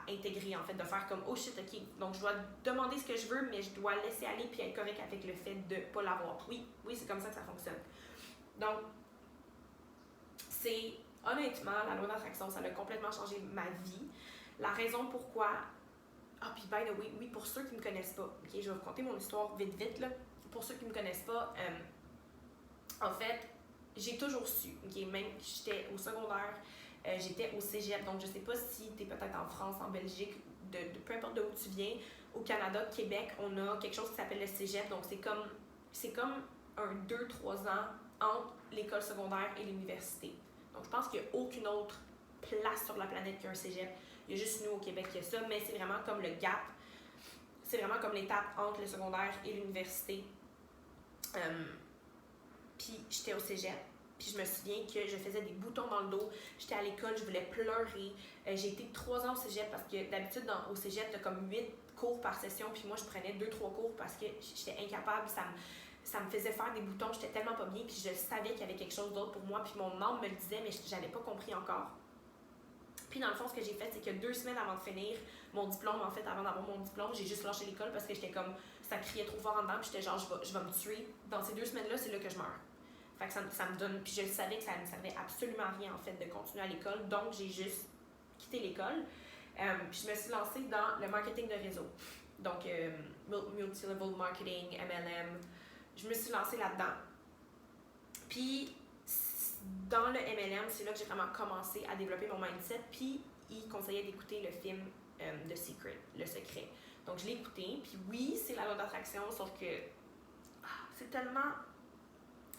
intégrer, en fait, de faire comme « Oh shit, ok, donc je dois demander ce que je veux, mais je dois laisser aller puis être correct avec le fait de ne pas l'avoir. » Oui, c'est comme ça que ça fonctionne. Donc, c'est honnêtement, la loi d'attraction, ça a complètement changé ma vie. La raison pourquoi... Ah, puis by the way, oui, pour ceux qui ne me connaissent pas, ok, je vais vous conter mon histoire vite, là. Pour ceux qui ne me connaissent pas, en fait, j'ai toujours su, ok, même que j'étais au secondaire, j'étais au cégep, donc je sais pas si tu es peut-être en France, en Belgique, de peu importe d'où tu viens, au Canada, Québec, on a quelque chose qui s'appelle le cégep, donc c'est comme un 2-3 ans entre l'école secondaire et l'université. Donc je pense qu'il n'y a aucune autre place sur la planète qu'un cégep. Il y a juste nous au Québec qui a ça, mais c'est vraiment comme le gap, c'est vraiment comme l'étape entre le secondaire et l'université. Puis j'étais au cégep. Puis je me souviens que je faisais des boutons dans le dos. J'étais à l'école, je voulais pleurer. J'ai été 3 ans au cégep parce que d'habitude, au cégep, t'as comme 8 cours par session. Puis moi, je prenais 2-3 cours parce que j'étais incapable. Ça me faisait faire des boutons. J'étais tellement pas bien. Puis je savais qu'il y avait quelque chose d'autre pour moi. Puis mon âme me le disait, mais j'avais pas compris encore. Puis dans le fond, ce que j'ai fait, c'est que 2 semaines avant de finir mon diplôme, en fait, avant d'avoir mon diplôme, j'ai juste lâché l'école parce que j'étais comme, ça criait trop fort en dedans. Puis j'étais genre, je vais me tuer. Dans ces 2 semaines-là, c'est là que je meurs. Fait que ça me donne... Puis je savais que ça ne me servait absolument à rien, en fait, de continuer à l'école. Donc, j'ai juste quitté l'école. Puis je me suis lancée dans le marketing de réseau. Donc, multi-level marketing, MLM. Je me suis lancée là-dedans. Puis, dans le MLM, c'est là que j'ai vraiment commencé à développer mon mindset. Puis, il conseillait d'écouter le film The Secret, Le Secret. Donc, je l'ai écouté. Puis oui, c'est la loi d'attraction, sauf que c'est tellement...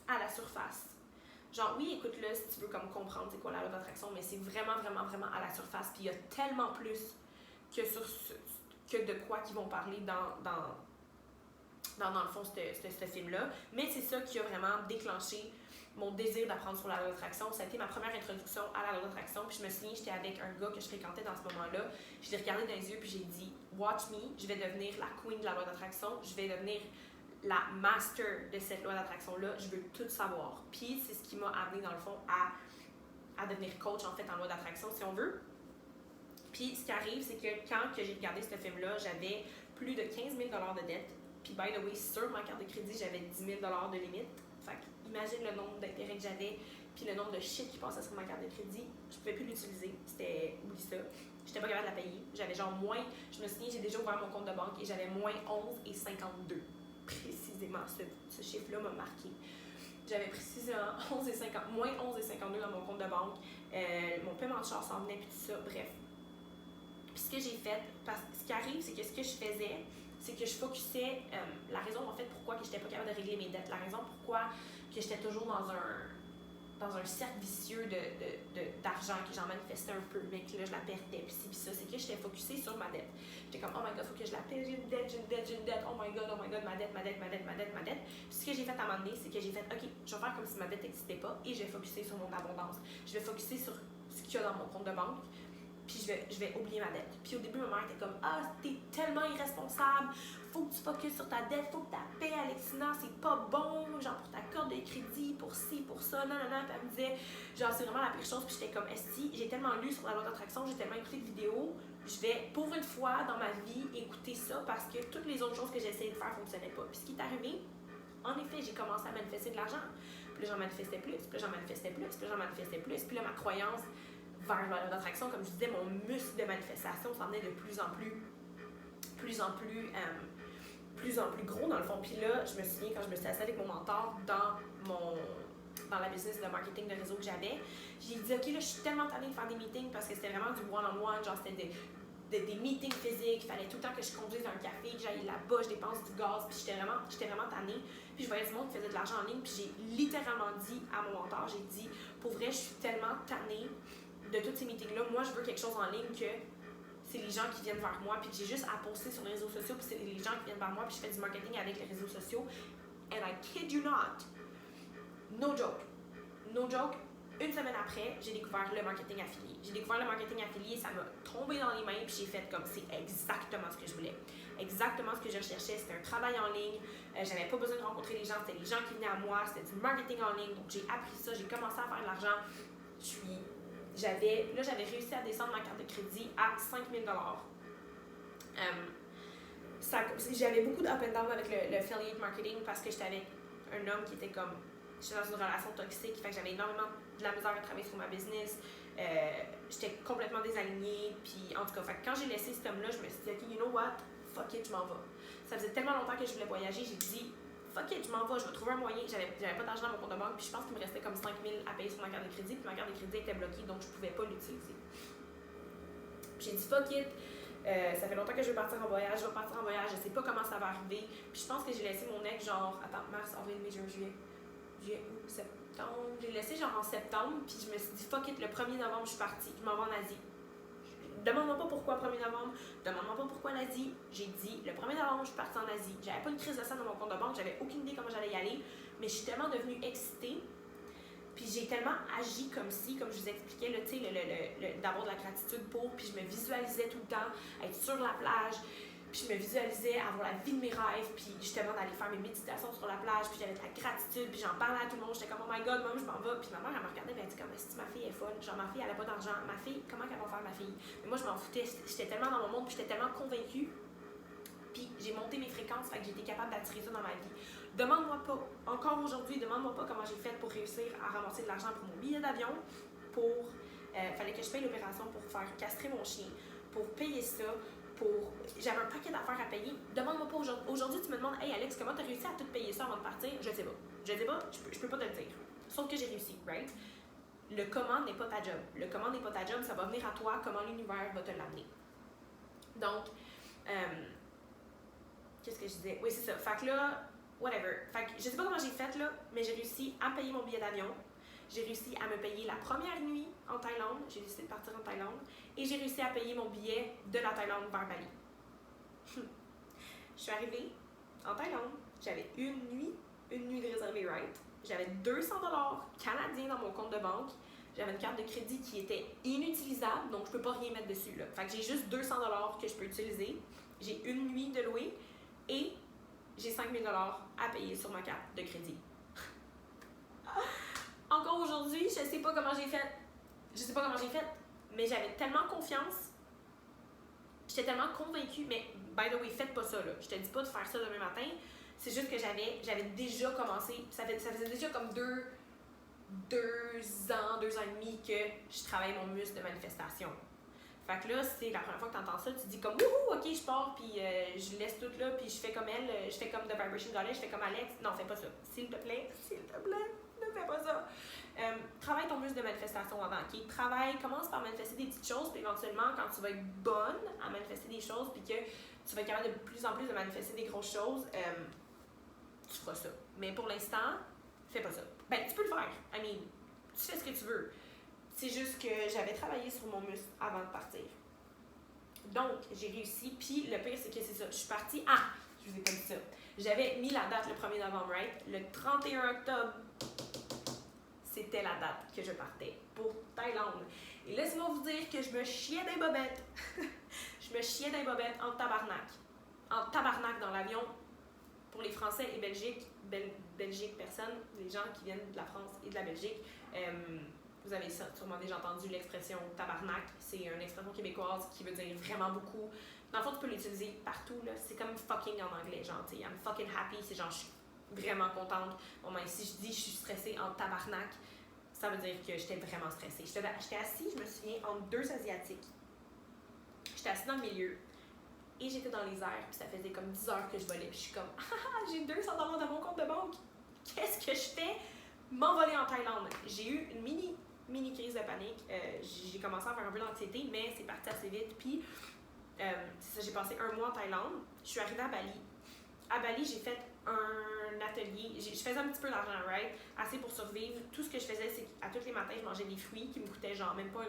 à la surface. Genre, oui, écoute-le si tu veux comme comprendre c'est quoi la loi d'attraction, mais c'est vraiment à la surface. Puis il y a tellement plus que de quoi qu'ils vont parler dans le fond, ce film-là. Mais c'est ça qui a vraiment déclenché mon désir d'apprendre sur la loi d'attraction. Ça a été ma première introduction à la loi d'attraction. Puis je me souviens, j'étais avec un gars que je fréquentais dans ce moment-là. Je l'ai regardé dans les yeux, puis j'ai dit « Watch me, je vais devenir la queen de la loi d'attraction. Je vais devenir la master de cette loi d'attraction-là, je veux tout savoir. » Puis c'est ce qui m'a amené dans le fond à devenir coach en fait en loi d'attraction si on veut. Puis Puis ce qui arrive, c'est que quand que j'ai regardé ce film-là, j'avais plus de 15 000 de dette. Puis by the way, sur ma carte de crédit, j'avais 10 000 de limite. Fait que imagine le nombre d'intérêts que j'avais, puis le nombre de shit qui passait sur ma carte de crédit. Je pouvais plus l'utiliser. C'était, oublie ça. J'étais pas capable de la payer. J'avais genre moins, je me souviens, j'ai déjà ouvert mon compte de banque et j'avais moins 11,52. Précisément, ce chiffre-là m'a marqué. J'avais précisément moins 11,52 dans mon compte de banque. Mon paiement de char s'en venait, puis tout ça. Bref. Puis ce que j'ai fait, parce que ce qui arrive, c'est que ce que je faisais, c'est que je focusais, la raison en fait pourquoi que j'étais pas capable de régler mes dettes, la raison pourquoi que j'étais toujours dans un cercle vicieux d'argent, que j'en manifestais un peu, mais que là je la perdais, puis ça, c'est que j'étais focusée sur ma dette. J'étais comme, oh my god, faut que je la paie, j'ai une dette, oh my god, ma dette. Puis ce que j'ai fait à un moment donné, c'est que j'ai fait, ok, je vais faire comme si ma dette n'existait pas et je vais focuser sur mon abondance. Je vais focuser sur ce qu'il y a dans mon compte de banque. Puis je vais oublier ma dette. Puis au début, ma mère était comme, ah, t'es tellement irresponsable, faut que tu focuses sur ta dette, faut que tu la paies, Alexina, c'est pas bon, genre pour ta carte de crédit, pour ci, pour ça, non. Puis elle me disait, genre, c'est vraiment la pire chose. Puis j'étais comme, esti, j'ai tellement lu sur la loi d'attraction, j'ai tellement écouté de vidéos, je vais, pour une fois dans ma vie, écouter ça parce que toutes les autres choses que j'essayais de faire fonctionnaient pas. Puis ce qui est arrivé, en effet, j'ai commencé à manifester de l'argent. Puis là, j'en manifestais plus, puis là, j'en manifestais plus, puis là, j'en manifestais plus, puis là, ma croyance vers la loi d'attraction, comme je disais, mon muscle de manifestation s'en venait de plus en plus gros dans le fond. Puis là, je me souviens quand je me suis assise avec mon mentor dans la business de marketing de réseau que j'avais, j'ai dit ok, là je suis tellement tannée de faire des meetings parce que c'était vraiment du one-on-one, genre c'était des meetings physiques, il fallait tout le temps que je conduise un café, que j'aille là-bas, je dépense du gaz, puis j'étais vraiment tannée. Puis je voyais du monde qui faisait de l'argent en ligne, puis j'ai littéralement dit à mon mentor, j'ai dit, pour vrai, je suis tellement tannée de tous ces meetings-là, moi je veux quelque chose en ligne que c'est les gens qui viennent vers moi, puis que j'ai juste à poster sur les réseaux sociaux, puis c'est les gens qui viennent vers moi, puis je fais du marketing avec les réseaux sociaux. And I kid you not, no joke, une semaine après, j'ai découvert le marketing affilié. Ça m'a tombé dans les mains, puis j'ai fait comme c'est exactement ce que je voulais. Exactement ce que je recherchais, c'était un travail en ligne, j'avais pas besoin de rencontrer les gens, c'était les gens qui venaient à moi, c'était du marketing en ligne, donc j'ai appris ça, j'ai commencé à faire de l'argent. J'avais réussi à descendre ma carte de crédit à 5 000 j'avais beaucoup d'up and down avec le affiliate marketing parce que j'étais avec un homme qui était comme, j'étais dans une relation toxique, fait que j'avais énormément de la misère à travailler sur ma business, j'étais complètement désalignée, puis en tout cas, fait que quand j'ai laissé cet homme-là, je me suis dit, ok, you know what, fuck it, je m'en vais. Ça faisait tellement longtemps que je voulais voyager, j'ai dit, fuck it, je m'en vais, je vais trouver un moyen. J'avais pas d'argent dans mon compte de banque, puis je pense qu'il me restait comme 5 000 à payer sur ma carte de crédit, puis ma carte de crédit était bloquée, donc je pouvais pas l'utiliser. J'ai dit fuck it, ça fait longtemps que je veux partir en voyage, je sais pas comment ça va arriver. Puis je pense que j'ai laissé mon ex genre, mars, avril, mai, juin, juillet, août, septembre. J'ai laissé genre en septembre, puis je me suis dit fuck it, le 1er novembre, je suis partie, je m'en vais en Asie. Demande-moi pas pourquoi 1er novembre, demande-moi pas pourquoi l'Asie. J'ai dit, le 1er novembre, je suis partie en Asie. J'avais pas une crise de sang dans mon compte de banque, j'avais aucune idée comment j'allais y aller, mais je suis tellement devenue excitée, puis j'ai tellement agi comme si, comme je vous expliquais, là, tu sais, d'avoir de la gratitude pour, puis je me visualisais tout le temps, être sur la plage, puis je me visualisais avoir la vie de mes rêves, puis justement d'aller faire mes méditations sur la plage, puis j'avais de la gratitude, puis j'en parlais à tout le monde, j'étais comme, oh my god, maman, je m'en vais. Puis ma mère, elle me regardait, elle me dit, comme, est-ce que ma fille est folle? Genre, ma fille, elle a pas d'argent. Ma fille, comment qu'elle va faire, ma fille? Mais moi, je m'en foutais, j'étais tellement dans mon monde, puis j'étais tellement convaincue, puis j'ai monté mes fréquences, fait que j'étais capable d'attirer ça dans ma vie. Demande-moi pas, encore aujourd'hui, demande-moi pas comment j'ai fait pour réussir à ramasser de l'argent pour mon billet d'avion, fallait que je paye l'opération pour faire castrer mon chien, pour payer ça, j'avais un paquet d'affaires à payer. Demande-moi pas aujourd'hui, tu me demandes, hey Alex, comment t'as réussi à tout payer ça avant de partir? Je sais pas, je peux pas te le dire. Sauf que j'ai réussi, right? Le comment n'est pas ta job. Le comment n'est pas ta job, ça va venir à toi, comment l'univers va te l'amener. Donc, qu'est-ce que je disais? Oui, c'est ça. Fait que là, whatever. Fait que je sais pas comment j'ai fait là, mais j'ai réussi à payer mon billet d'avion. J'ai réussi à me payer la première nuit en Thaïlande. J'ai décidé de partir en Thaïlande. Et j'ai réussi à payer mon billet de la Thaïlande vers Bali. Je suis arrivée en Thaïlande. J'avais une nuit de réservée, right? J'avais 200 $ canadiens dans mon compte de banque. J'avais une carte de crédit qui était inutilisable, donc je peux pas rien mettre dessus, là. Fait que j'ai juste 200 $ que je peux utiliser. J'ai une nuit de louer et j'ai 5 000 $ à payer sur ma carte de crédit. Encore aujourd'hui, je sais pas comment j'ai fait, mais j'avais tellement confiance J'étais tellement convaincue, mais by the way, faites pas ça, là. Je te dis pas de faire ça demain matin. C'est juste que j'avais déjà commencé, ça faisait déjà comme 2 ans et demi que je travaille mon muscle de manifestation. Fait que là, c'est la première fois que tu entends ça, tu te dis comme wouhou, ok, je pars, puis je laisse tout là, puis je fais comme elle, je fais comme The Vibration Goddess, je fais comme Alex. Non, fais pas ça. S'il te plaît, ne fais pas ça. Travaille ton muscle de manifestation avant, ok? Commence par manifester des petites choses, puis éventuellement, quand tu vas être bonne à manifester des choses, puis que tu vas être capable de plus en plus de manifester des grosses choses, tu feras ça. Mais pour l'instant, fais pas ça. Ben, tu peux le faire. I mean, tu fais ce que tu veux. C'est juste que j'avais travaillé sur mon muscle avant de partir. Donc, j'ai réussi. Puis, le pire, c'est que c'est ça. Je suis partie. Ah! Je vous ai pas dit ça. J'avais mis la date le 1er novembre, right? Le 31 octobre, c'était la date que je partais pour Thaïlande. Et laissez-moi vous dire que je me chiais des bobettes. Je me chiais des bobettes en tabarnak. En tabarnak dans l'avion. Pour les Français et Belgique, personne, les gens qui viennent de la France et de la Belgique, vous avez sûrement déjà entendu l'expression tabarnak. C'est une expression québécoise qui veut dire vraiment beaucoup. Dans le fond, tu peux l'utiliser partout, là. C'est comme fucking en anglais, genre, tu sais, I'm fucking happy, c'est genre, je suis vraiment contente. Bon, ben, si je dis je suis stressée en tabarnak, ça veut dire que j'étais vraiment stressée. J'étais assise, je me souviens, entre 2 Asiatiques. J'étais assise dans le milieu. Et j'étais dans les airs, puis ça faisait comme 10 heures que je volais. Puis je suis comme, j'ai 200 $ dans mon compte de banque. Qu'est-ce que je fais? M'envoler en Thaïlande. J'ai eu une mini crise de panique. J'ai commencé à faire un peu d'anxiété, mais c'est parti assez vite. Puis, c'est ça, j'ai passé 1 mois en Thaïlande. Je suis arrivée à Bali. À Bali, j'ai fait un atelier. Je faisais un petit peu d'argent, right? Assez pour survivre. Tout ce que je faisais, c'est qu'à tous les matins, je mangeais des fruits qui me coûtaient genre même pas $1.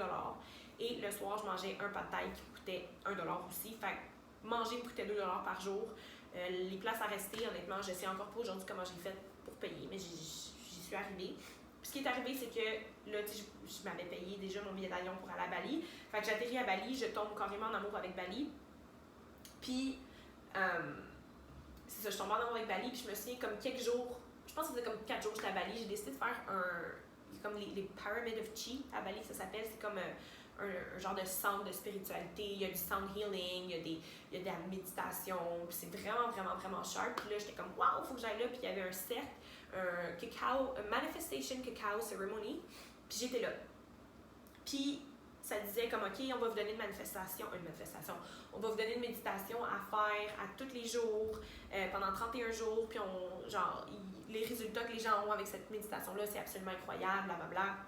Et le soir, je mangeais un pad thai qui coûtait $1 aussi. Fait que manger me coûtait $2 par jour. Les places à rester, honnêtement, je sais encore pas aujourd'hui comment j'ai fait pour payer, mais j'y suis arrivée. Puis ce qui est arrivé, c'est que là, je m'avais payé déjà mon billet d'avion pour aller à Bali. Fait que j'atterris à Bali, je tombe carrément en amour avec Bali. Puis, c'est ça, je tombe en amour avec Bali, puis je me souviens comme quelques jours, je pense que c'était comme 4 jours que j'étais à Bali, j'ai décidé de faire comme les Pyramid of Chi à Bali, ça s'appelle, c'est comme un genre de centre de spiritualité, il y a du sound healing, il y a de la méditation, puis c'est vraiment sharp. Puis là, j'étais comme, waouh, faut que j'aille là, puis il y avait un cercle, un manifestation cacao ceremony, puis j'étais là. Puis ça disait comme, ok, on va vous donner une manifestation, on va vous donner une méditation à faire à tous les jours, pendant 31 jours, puis les résultats que les gens ont avec cette méditation-là, c'est absolument incroyable, blablabla.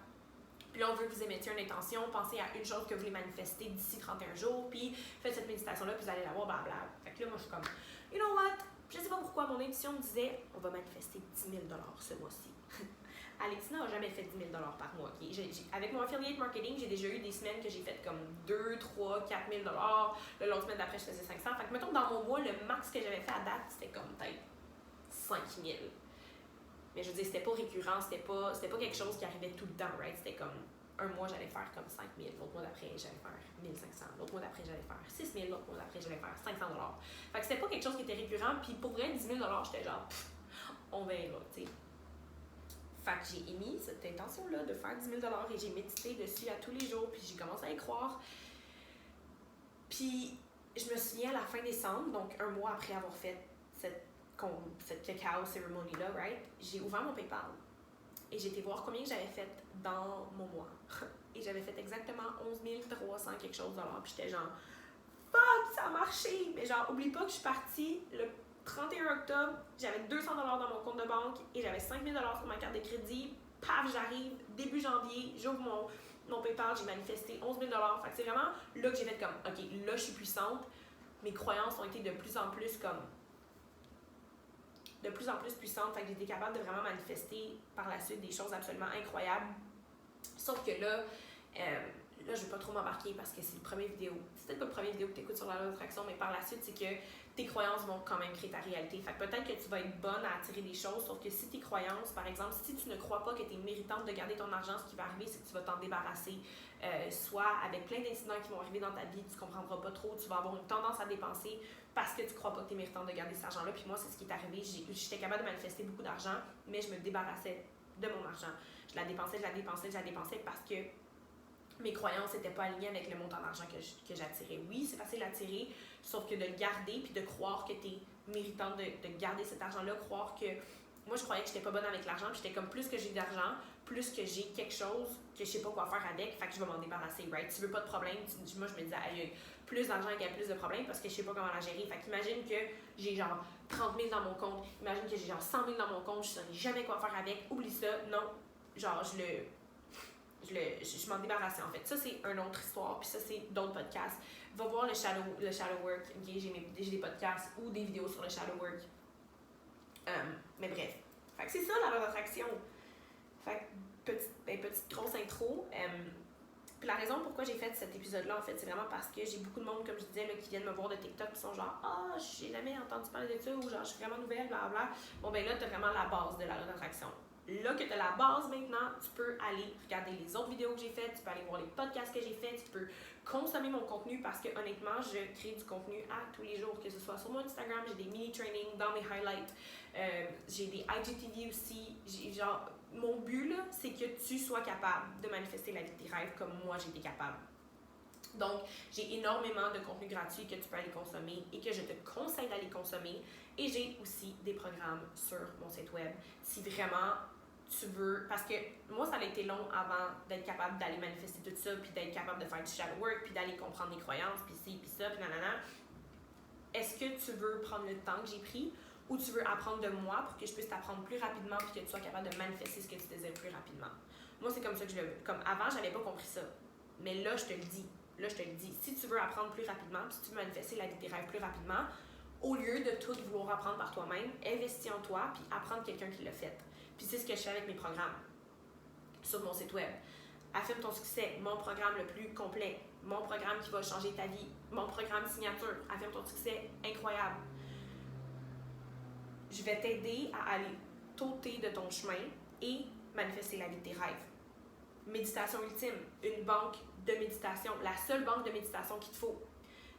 Puis là, on veut que vous émettiez une intention, pensez à une chose que vous voulez manifester d'ici 31 jours, puis faites cette méditation-là, puis vous allez l'avoir, blablabla. Fait que là, moi, je suis comme, you know what? Je sais pas pourquoi mon intuition me disait, on va manifester 10 000 $ ce mois-ci. Alexina n'a jamais fait 10 000 $ par mois. Okay? Avec mon affiliate marketing, j'ai déjà eu des semaines que j'ai fait comme 2, 3, 4 000 $. L'autre semaine d'après, je faisais 500. Fait que, mettons, dans mon mois, le max que j'avais fait à date, c'était comme peut-être 5 000. Mais je veux dire, c'était pas récurrent, c'était pas quelque chose qui arrivait tout le temps, right? C'était comme, un mois, j'allais faire comme 5 000. L'autre mois d'après, j'allais faire 1 500. L'autre mois d'après, j'allais faire 6 000. L'autre mois d'après, j'allais faire 500 $. Fait que c'était pas quelque chose qui était récurrent. Puis pour vrai, 10 000 $, j'étais genre, on verra, tu sais. Fait que j'ai émis cette intention-là de faire 10 000 $ et j'ai médité dessus à tous les jours, puis j'ai commencé à y croire. Puis je me souviens à la fin décembre, donc 1 mois après avoir fait cette cacao ceremony-là, right? J'ai ouvert mon PayPal et j'ai été voir combien j'avais fait dans mon mois. Et j'avais fait exactement 11 300 quelque chose $. Puis j'étais genre, fuck, ça a marché! Mais genre, oublie pas que je suis partie le 31 octobre, j'avais 200 $ dans mon compte de banque et j'avais 5 000 $ sur ma carte de crédit. Paf, j'arrive, début janvier, j'ouvre mon PayPal, j'ai manifesté 11 000 $. Fait que c'est vraiment là que j'ai fait comme, ok, là je suis puissante. Mes croyances ont été de plus en plus puissantes. Fait que j'ai été capable de vraiment manifester par la suite des choses absolument incroyables. Sauf que là, je vais pas trop m'embarquer parce que c'est le premier vidéo. C'est peut-être pas le premier vidéo que tu écoutes sur la loi d'attraction, mais par la suite, c'est que tes croyances vont quand même créer ta réalité. Fait que peut-être que tu vas être bonne à attirer des choses, sauf que si tes croyances, par exemple, si tu ne crois pas que tu es méritante de garder ton argent, ce qui va arriver, c'est que tu vas t'en débarrasser. Soit avec plein d'incidents qui vont arriver dans ta vie, tu comprendras pas trop, tu vas avoir une tendance à dépenser parce que tu crois pas que tu es méritante de garder cet argent-là. Puis moi, c'est ce qui est arrivé. J'étais capable de manifester beaucoup d'argent, mais je me débarrassais de mon argent. Je la dépensais parce que mes croyances n'étaient pas alignées avec le montant d'argent que j'attirais. Oui, c'est facile à attirer, sauf que de le garder puis de croire que tu es méritante de garder cet argent-là, croire que... Moi, je croyais que j'étais pas bonne avec l'argent, puis j'étais comme plus que j'ai d'argent, plus que j'ai quelque chose que je sais pas quoi faire avec, fait que je vais m'en débarrasser, right? Tu veux pas de problème, moi je me disais, aïe, plus d'argent égale plus de problèmes parce que je sais pas comment la gérer. Fait qu'imagine que j'ai genre 30 000 dans mon compte, imagine que j'ai genre 100 000 dans mon compte, je saurais jamais quoi faire avec, oublie ça, non, genre je m'en débarrassais en fait. Ça, c'est une autre histoire, puis ça, c'est d'autres podcasts. Va voir le shadow work, okay? J'ai des podcasts ou des vidéos sur le shadow work. Mais bref. Fait que c'est ça la loi d'attraction. Fait que petite grosse intro. Puis la raison pourquoi j'ai fait cet épisode-là, en fait, c'est vraiment parce que j'ai beaucoup de monde, comme je disais, là, qui viennent me voir de TikTok, qui sont genre, ah, j'ai jamais entendu parler de ça, ou genre, je suis vraiment nouvelle, blablabla. Bon, ben là, t'as vraiment la base de la loi d'attraction. Là que tu as la base maintenant, tu peux aller regarder les autres vidéos que j'ai faites, tu peux aller voir les podcasts que j'ai faits, tu peux consommer mon contenu parce que honnêtement, je crée du contenu à tous les jours, que ce soit sur mon Instagram, j'ai des mini-trainings dans mes highlights, j'ai des IGTV aussi, genre, mon but là, c'est que tu sois capable de manifester la vie de tes rêves comme moi j'étais capable. Donc, j'ai énormément de contenu gratuit que tu peux aller consommer et que je te conseille d'aller consommer. Et j'ai aussi des programmes sur mon site web. Si vraiment tu veux, parce que moi, ça a été long avant d'être capable d'aller manifester tout ça, puis d'être capable de faire du shadow work, puis d'aller comprendre mes croyances, puis ci, puis ça, puis nanana. Est-ce que tu veux prendre le temps que j'ai pris ou tu veux apprendre de moi pour que je puisse t'apprendre plus rapidement puis que tu sois capable de manifester ce que tu désires plus rapidement? Moi, c'est comme ça que je le veux. Comme avant, j'avais pas compris ça. Mais là, je te le dis. Si tu veux apprendre plus rapidement, puis si tu veux manifester la vie de tes rêves plus rapidement, au lieu de tout vouloir apprendre par toi-même, investis en toi puis apprends de quelqu'un qui l'a fait. Puis c'est ce que je fais avec mes programmes sur mon site web. Affirme ton succès, mon programme le plus complet, mon programme qui va changer ta vie, mon programme signature, affirme ton succès, incroyable. Je vais t'aider à aller t'ôter de ton chemin et manifester la vie de tes rêves. Méditation ultime, une banque de méditation, la seule banque de méditation qu'il te faut.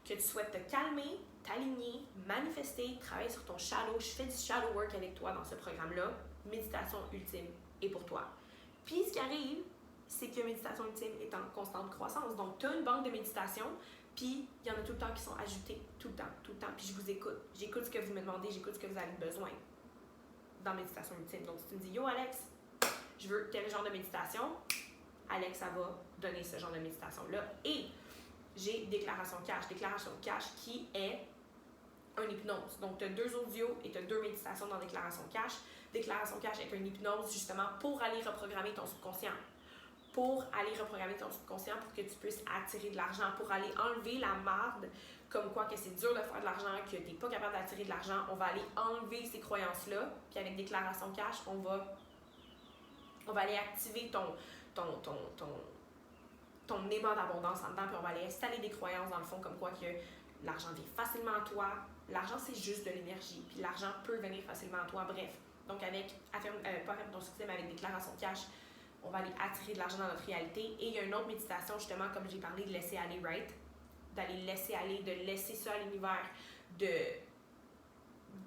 Que tu souhaites te calmer, t'aligner, manifester, travailler sur ton shadow. Je fais du shadow work avec toi dans ce programme-là. Méditation ultime est pour toi. Puis ce qui arrive, c'est que méditation ultime est en constante croissance. Donc, tu as une banque de méditation, puis il y en a tout le temps qui sont ajoutés, tout le temps. Puis je vous écoute. J'écoute ce que vous me demandez, j'écoute ce que vous avez besoin dans méditation ultime. Donc, si tu me dis, yo Alex, je veux tel genre de méditation, Alexa va donner ce genre de méditation-là. Et j'ai Déclaration Cash. Déclaration Cash qui est un hypnose. Donc, tu as 2 audios et tu as 2 méditations dans Déclaration Cash. Déclaration Cash est une hypnose justement pour aller reprogrammer ton subconscient. Pour aller reprogrammer ton subconscient pour que tu puisses attirer de l'argent, pour aller enlever la marde, comme quoi que c'est dur de faire de l'argent, que tu n'es pas capable d'attirer de l'argent. On va aller enlever ces croyances-là. Puis avec Déclaration Cash, on va aller activer ton aimant d'abondance en dedans, puis on va aller installer des croyances dans le fond, comme quoi que l'argent vient facilement à toi. L'argent, c'est juste de l'énergie, puis l'argent peut venir facilement à toi. Bref, donc avec, pas affirme ton succès, mais avec Déclaration Cash, on va aller attirer de l'argent dans notre réalité. Et il y a une autre méditation, justement, comme j'ai parlé, de laisser aller, right? D'aller laisser aller, de laisser ça à l'univers, de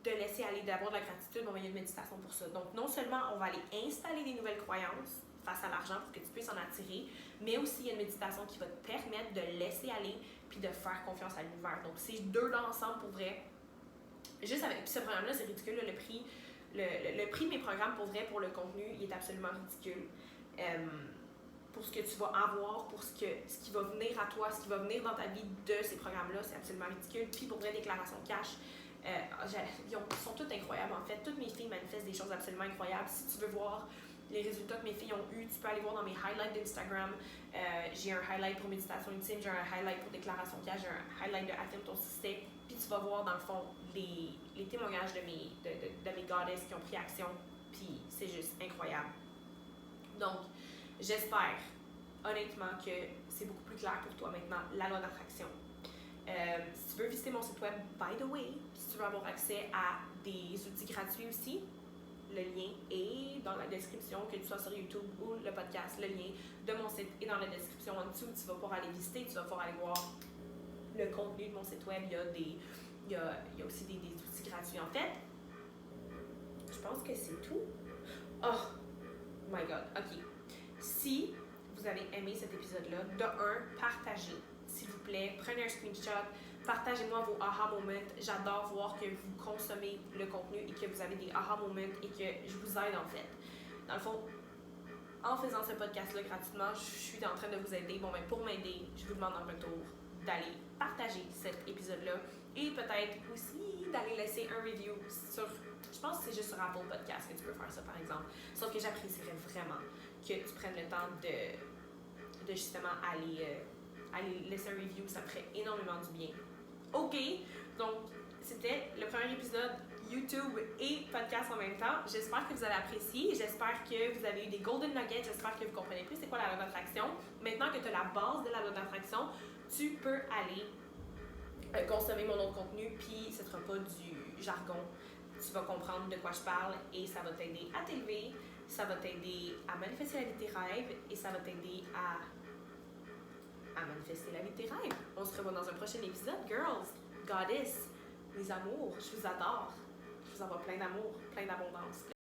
laisser aller, d'avoir de la gratitude. On va y avoir une méditation pour ça. Donc, non seulement on va aller installer des nouvelles croyances face à l'argent pour que tu puisses en attirer, mais aussi il y a une méditation qui va te permettre de laisser aller puis de faire confiance à l'univers. Donc, ces deux-là ensemble, pour vrai, juste avec ce programme-là, c'est ridicule, là, le prix de mes programmes, pour vrai, pour le contenu, il est absolument ridicule. Pour ce que tu vas avoir, pour ce qui va venir à toi, ce qui va venir dans ta vie de ces programmes-là, c'est absolument ridicule. Puis pour vrai, Déclaration Cash, ils sont toutes incroyables en fait. Toutes mes filles manifestent des choses absolument incroyables. Si tu veux voir les résultats que mes filles ont eus, tu peux aller voir dans mes highlights d'Instagram. J'ai un highlight pour Méditation Ultime, j'ai un highlight pour Déclaration Cash, j'ai un highlight de Affirme ton succès. Puis tu vas voir dans le fond les témoignages de mes goddesses qui ont pris action. Puis c'est juste incroyable. Donc, j'espère honnêtement que c'est beaucoup plus clair pour toi maintenant, la loi d'attraction. Si tu veux visiter mon site web, by the way, si tu veux avoir accès à des outils gratuits aussi, le lien est dans la description, que tu sois sur YouTube ou le podcast, le lien de mon site est dans la description en dessous. Tu vas pouvoir aller visiter, tu vas pouvoir aller voir le contenu de mon site web. Il y a aussi des outils gratuits. En fait, je pense que c'est tout. Oh my god, ok. Si vous avez aimé cet épisode-là. De un, partagez, s'il vous plaît. Prenez un screenshot. Partagez-moi vos aha moments. J'adore voir que vous consommez le contenu et que vous avez des aha moments et que je vous aide en fait. Dans le fond, en faisant ce podcast-là gratuitement, je suis en train de vous aider. Bon, ben pour m'aider, je vous demande en retour d'aller partager cet épisode-là et peut-être aussi d'aller laisser un review sur... Je pense que c'est juste sur Apple Podcast que tu peux faire ça, par exemple. Sauf que j'apprécierais vraiment que tu prennes le temps de justement aller laisser un review. Ça me ferait énormément du bien. OK, donc c'était le premier épisode YouTube et podcast en même temps. J'espère que vous avez apprécié. J'espère que vous avez eu des golden nuggets. J'espère que vous comprenez plus c'est quoi la loi d'attraction. Maintenant que tu as la base de la loi d'attraction, tu peux aller consommer mon autre contenu, puis ce ne sera pas du jargon. Tu vas comprendre de quoi je parle et ça va t'aider à t'élever, ça va t'aider à manifester la vie de tes rêves et ça va t'aider à manifester la vie de tes rêves. On se revoit dans un prochain épisode. Girls, Goddess, mes amours, je vous adore. Je vous envoie plein d'amour, plein d'abondance.